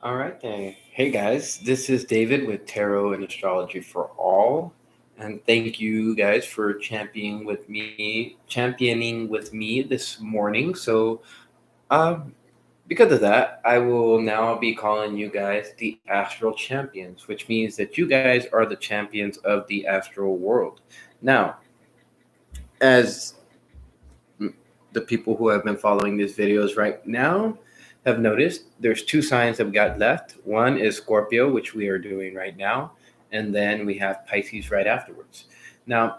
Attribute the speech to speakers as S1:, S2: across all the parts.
S1: All right then. Hey guys, this is David with Tarot and Astrology for All. And thank you guys for championing with me this morning. Because of that, I will now be calling you guys the Astral Champions, which means that you guys are the champions of the astral world. Now, as the people who have been following these videos right now have noticed, there's two signs that we got left. One is Scorpio, which we are doing right now, and then we have Pisces right afterwards. Now,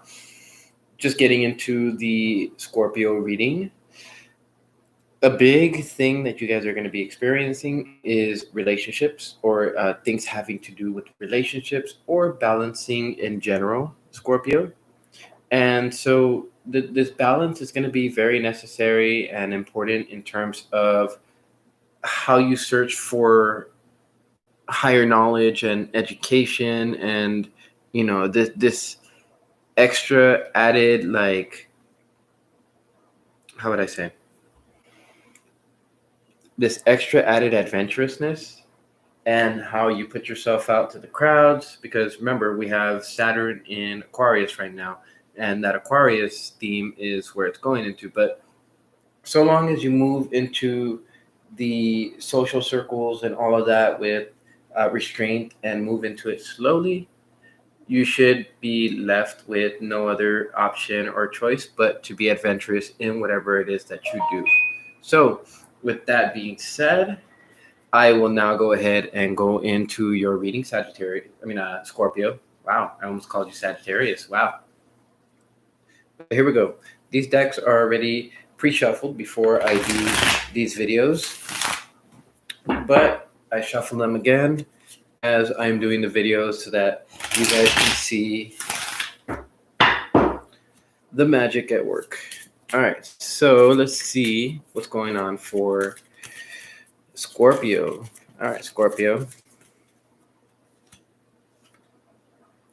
S1: just getting into the Scorpio reading, a big thing that you guys are going to be experiencing is relationships or things having to do with relationships or balancing in general, Scorpio. And so this balance is going to be very necessary and important in terms of how you search for higher knowledge and education, and this extra added, like, how would I say, this extra added adventurousness, and how you put yourself out to the crowds, because remember, we have Saturn in Aquarius right now, and that Aquarius theme is where it's going into. But so long as you move into the social circles and all of that with restraint and move into it slowly, you should be left with no other option or choice but to be adventurous in whatever it is that you do. So, with that being said, I will now go ahead and go into your reading, Scorpio. Wow, I almost called you Sagittarius. Wow. But here we go. These decks are already pre-shuffled before I do these videos, but I shuffle them again as I'm doing the videos so that you guys can see the magic at work. All right, so let's see what's going on for Scorpio. All right, Scorpio.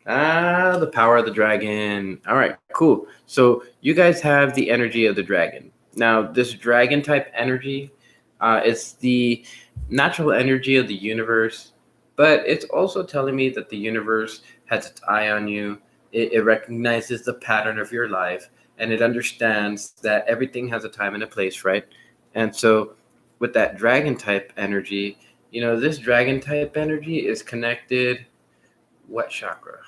S1: The power of the dragon. All right, cool. So you guys have the energy of the dragon. Now, this dragon type energy is the natural energy of the universe, but it's also telling me that the universe has its eye on you. It recognizes the pattern of your life, and it understands that everything has a time and a place, right? And so with that dragon type energy, this dragon type energy is connected. What chakra?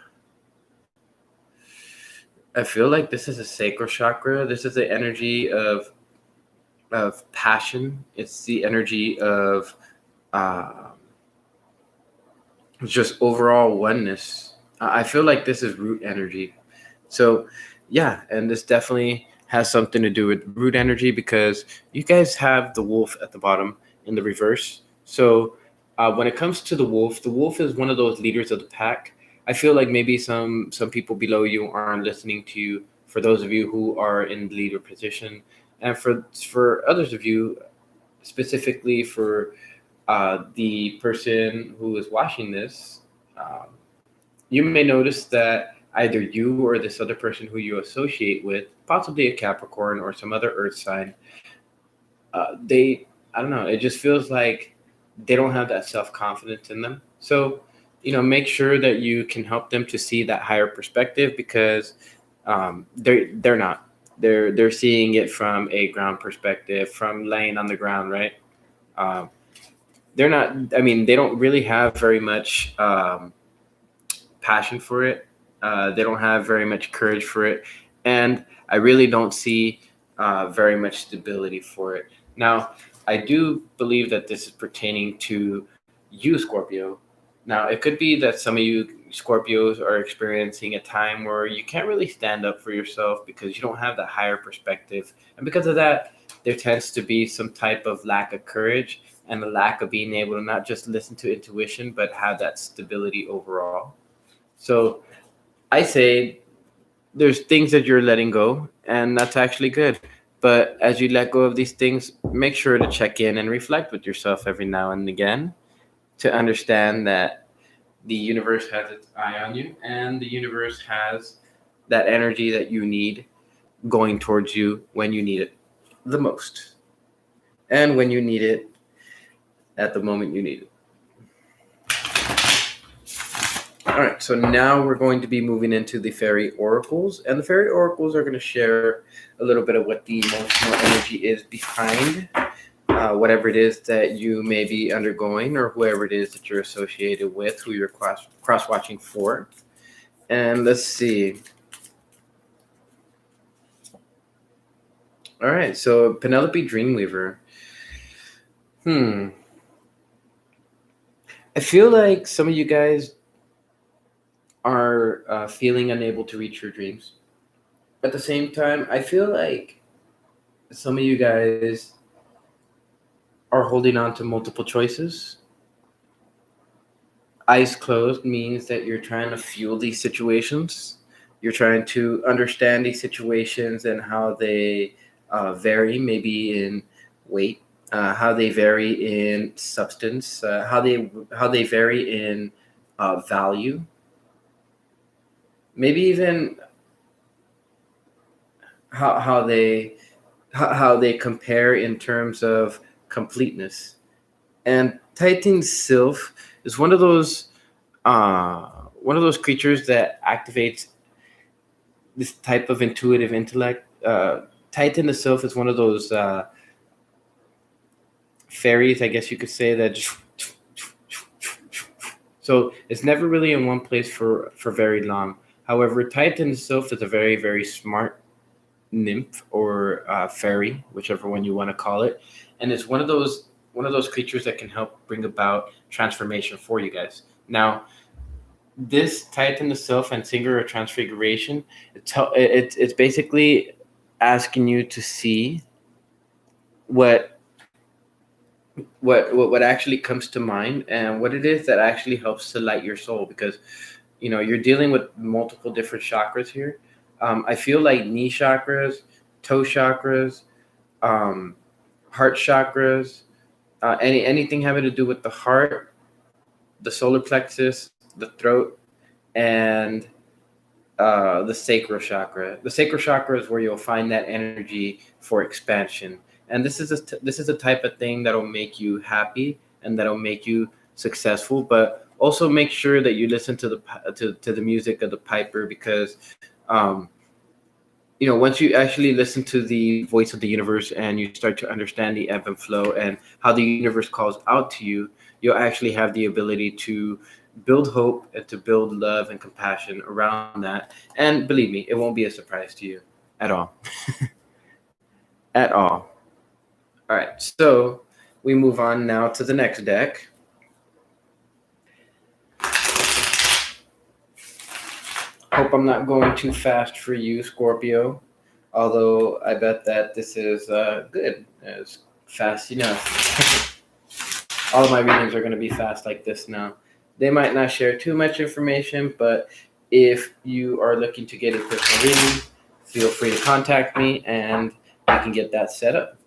S1: I feel like this is a sacral chakra. This is the energy of passion. It's the energy of just overall oneness. I feel like this is root energy. So yeah, and this definitely has something to do with root energy, because you guys have the wolf at the bottom in the reverse. So when it comes to the wolf is one of those leaders of the pack. I feel like maybe some people below you aren't listening to you, for those of you who are in the leader position, and for others of you, specifically for the person who is watching this, you may notice that either you or this other person who you associate with, possibly a Capricorn or some other Earth sign, I don't know, it just feels like they don't have that self-confidence in them. So, make sure that you can help them to see that higher perspective, because they're not. They're seeing it from a ground perspective, from laying on the ground, right? Um, they're not. I mean, they don't really have very much passion for it. They don't have very much courage for it, and I really don't see very much stability for it. Now, I do believe that this is pertaining to you, Scorpio. Now, it could be that some of you Scorpios are experiencing a time where you can't really stand up for yourself because you don't have that higher perspective. And because of that, there tends to be some type of lack of courage and a lack of being able to not just listen to intuition, but have that stability overall. So I say there's things that you're letting go, and that's actually good. But as you let go of these things, make sure to check in and reflect with yourself every now and again, to understand that the universe has its eye on you, and the universe has that energy that you need going towards you when you need it the most, and when you need it at the moment you need it. All right, so now we're going to be moving into the fairy oracles, and the fairy oracles are going to share a little bit of what the emotional energy is behind whatever it is that you may be undergoing, or whoever it is that you're associated with, who you're cross watching for. And let's see. All right, so Penelope Dreamweaver. I feel like some of you guys are feeling unable to reach your dreams. At the same time, I feel like some of you guys are holding on to multiple choices. Eyes closed means that you're trying to fuel these situations. You're trying to understand these situations and how they vary, maybe in weight, how they vary in substance, how they vary in value, maybe even how they compare in terms of completeness. And Titan Sylph is one of those creatures that activates this type of intuitive intellect. Titan the Sylph is one of those fairies, I guess you could say, that just so it's never really in one place for very long. However, Titan Sylph is a very, very smart nymph or fairy, whichever one you want to call it, and it's one of those creatures that can help bring about transformation for you guys. Now, this Titan the Self and Singer of Transfiguration, it's basically asking you to see what what actually comes to mind and what it is that actually helps to light your soul, because you're dealing with multiple different chakras here. I feel like knee chakras, toe chakras, um, heart chakras, anything having to do with the heart, the solar plexus, the throat, and the sacral chakra. The sacral chakra is where you'll find that energy for expansion, and this is a type of thing that'll make you happy and that'll make you successful. But also make sure that you listen to the music of the piper, because um, once you actually listen to the voice of the universe and you start to understand the ebb and flow and how the universe calls out to you, you'll actually have the ability to build hope and to build love and compassion around that. And believe me, it won't be a surprise to you at all. At all. All right. So we move on now to the next deck. Hope I'm not going too fast for you, Scorpio. Although I bet that this is good. It's fast enough. All of my readings are going to be fast like this now. They might not share too much information, but if you are looking to get a personal reading, feel free to contact me and I can get that set up.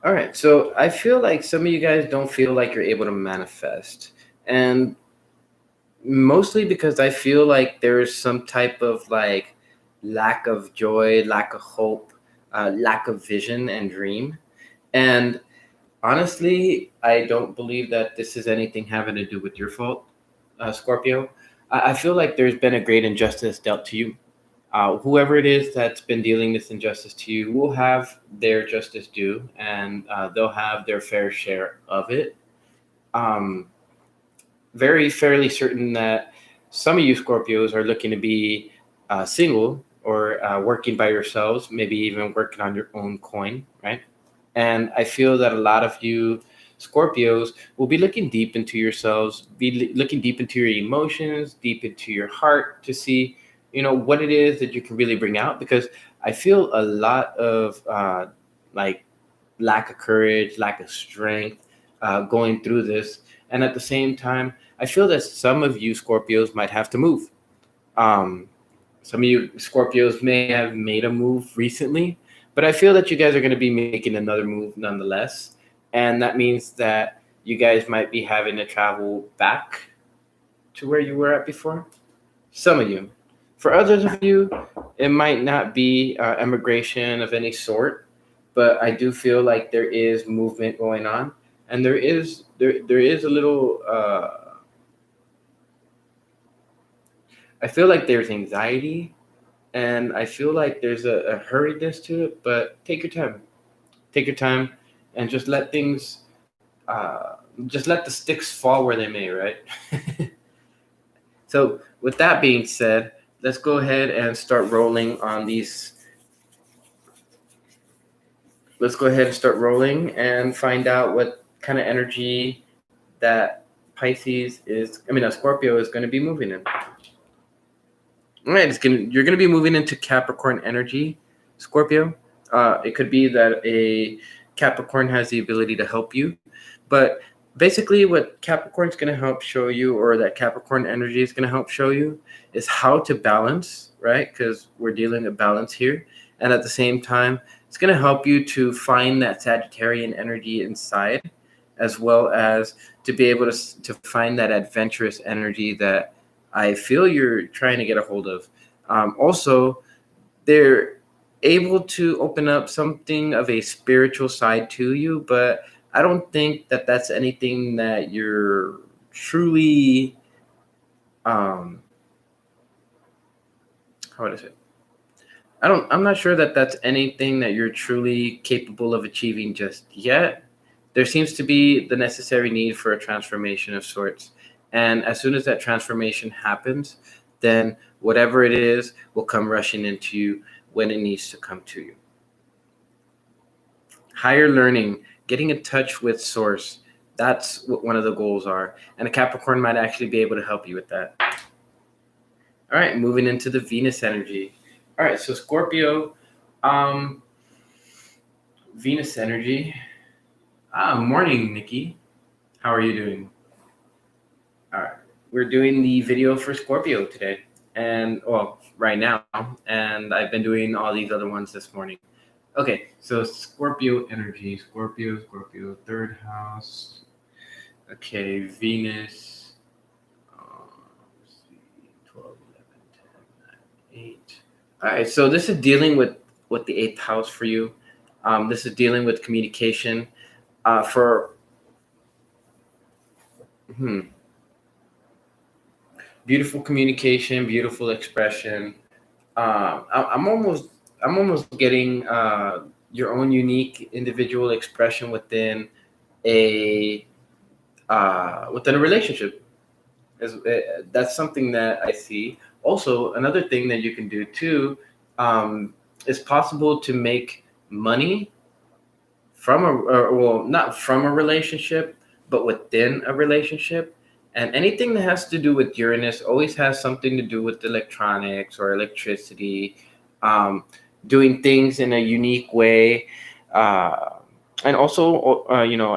S1: All right, so I feel like some of you guys don't feel like you're able to manifest. And mostly because I feel like there's some type of like lack of joy, lack of hope, lack of vision and dream. And honestly, I don't believe that this is anything having to do with your fault, Scorpio. I feel like there's been a great injustice dealt to you. Whoever it is that's been dealing this injustice to you will have their justice due, and they'll have their fair share of it. Um, Very fairly certain that some of you Scorpios are looking to be single or working by yourselves, maybe even working on your own coin, right? And I feel that a lot of you Scorpios will be looking deep into yourselves, looking deep into your emotions, deep into your heart to see, what it is that you can really bring out. Because I feel a lot of like lack of courage, lack of strength going through this. And at the same time, I feel that some of you Scorpios might have to move. Um, some of you Scorpios may have made a move recently, But I feel that you guys are going to be making another move nonetheless. And that means that you guys might be having to travel back to where you were at before. Some of you. For others of you, it might not be immigration of any sort, but I do feel like there is movement going on, and there is a little. I feel like there's anxiety, and I feel like there's a hurriedness to it. But take your time. Take your time, and just let things. Just let the sticks fall where they may. Right. So, with that being said, let's go ahead and start rolling on these. Let's go ahead and start rolling and find out what kind of energy that Scorpio is going to be moving in. All right, you're going to be moving into Capricorn energy, Scorpio. It could be that a Capricorn has the ability to help you, but basically what Capricorn is going to help show you, or that Capricorn energy is going to help show you, is how to balance, right? Because we're dealing with balance here. And at the same time, it's going to help you to find that Sagittarian energy inside, as well as to be able to find that adventurous energy that I feel you're trying to get a hold of. Also, they're able to open up something of a spiritual side to you, but I don't think that that's anything that you're truly, how would I say? I'm not sure that that's anything that you're truly capable of achieving just yet. There seems to be the necessary need for a transformation of sorts. And as soon as that transformation happens, then whatever it is will come rushing into you when it needs to come to you. Higher learning, getting in touch with source, that's what one of the goals are. And a Capricorn might actually be able to help you with that. All right, moving into the Venus energy. All right, so Scorpio, Venus energy. Morning, Nikki. How are you doing? All right, we're doing the video for Scorpio today, and right now, and I've been doing all these other ones this morning. Okay, so Scorpio energy, Scorpio, third house. Okay, Venus. Let's see, 12, 11, 10, 9, 8. All right, so this is dealing with the eighth house for you. This is dealing with communication. Beautiful communication, beautiful expression. I'm almost getting your own unique individual expression within a relationship. That's something that I see. Also, another thing that you can do too, is possible to make money from not from a relationship, but within a relationship. And anything that has to do with Uranus always has something to do with electronics or electricity, doing things in a unique way, and also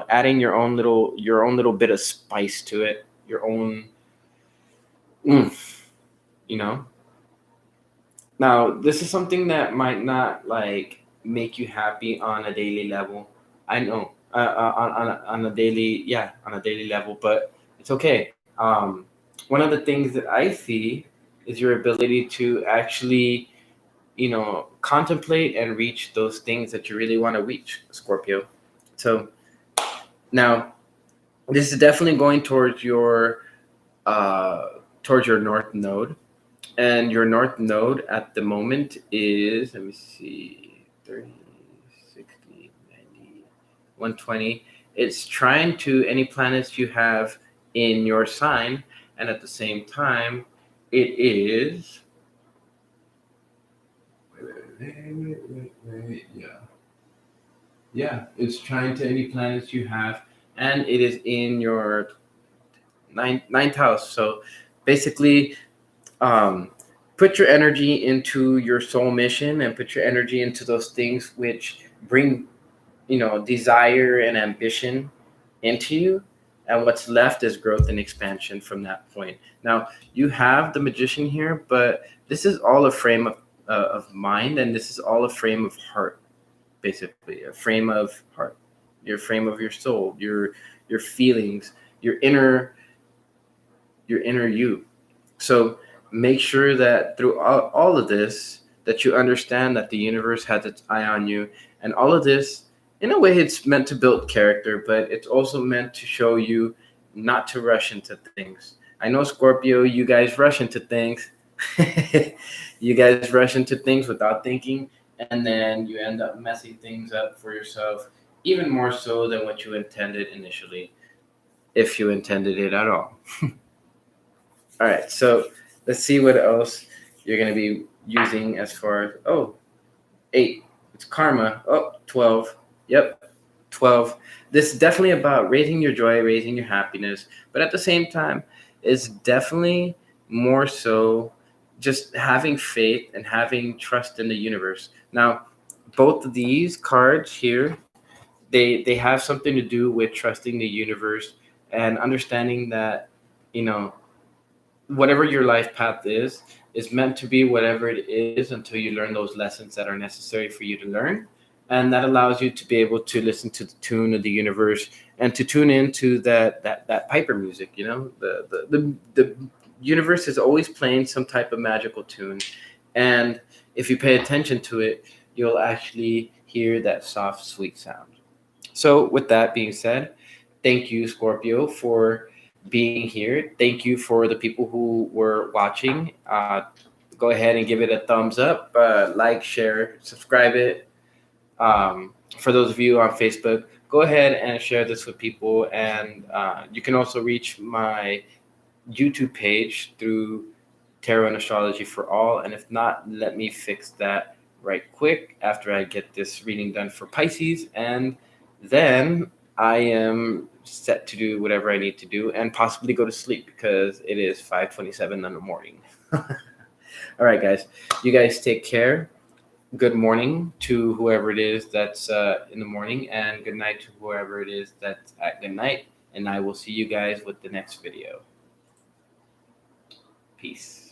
S1: adding your own little bit of spice to it, your own oomph, Now, this is something that might not like make you happy on a daily level. I know, on a daily level, but it's okay. One of the things that I see is your ability to actually, contemplate and reach those things that you really want to reach, Scorpio. So now, this is definitely going towards your north node. And your north node at the moment is, let me see, 30, 60, 90, 120. It's trying to any planets you have in your sign. And at the same time, it is, wait. Yeah, it's trying to any planets you have. And it is in your ninth house. So basically, put your energy into your soul mission and put your energy into those things which bring, desire and ambition into you. And what's left is growth and expansion from that point. Now, you have the Magician here, but this is all a frame of mind, and this is all a frame of heart. basically a frame of heart, your frame of your soul, your feelings, your inner you. So make sure that through all of this, that you understand that the universe has its eye on you, and all of this, in a way, it's meant to build character, but it's also meant to show you not to rush into things. I know, Scorpio, you guys rush into things. You guys rush into things without thinking, and then you end up messing things up for yourself, even more so than what you intended initially, if you intended it at all. All right, so let's see what else you're going to be using as far as, 8. It's karma. 12. Yep, 12. This is definitely about raising your joy, raising your happiness, but at the same time, it's definitely more so just having faith and having trust in the universe. Now, both of these cards here, they have something to do with trusting the universe and understanding that, you know, whatever your life path is meant to be whatever it is until you learn those lessons that are necessary for you to learn, and that allows you to be able to listen to the tune of the universe and to tune into that piper music. You know, the universe is always playing some type of magical tune, and if you pay attention to it, you'll actually hear that soft sweet sound. So with that being said, thank you, Scorpio, for being here. Thank you for the people who were watching. Go ahead and give it a thumbs up, like, share, subscribe it. For those of you on Facebook, go ahead and share this with people. And you can also reach my YouTube page through Tarot and Astrology for All. And if not, let me fix that right quick after I get this reading done for Pisces. And then I am set to do whatever I need to do and possibly go to sleep because it is 5:27 in the morning. All right, guys. You guys take care. Good morning to whoever it is that's in the morning, and good night to whoever it is that's at good night. And I will see you guys with the next video. Peace.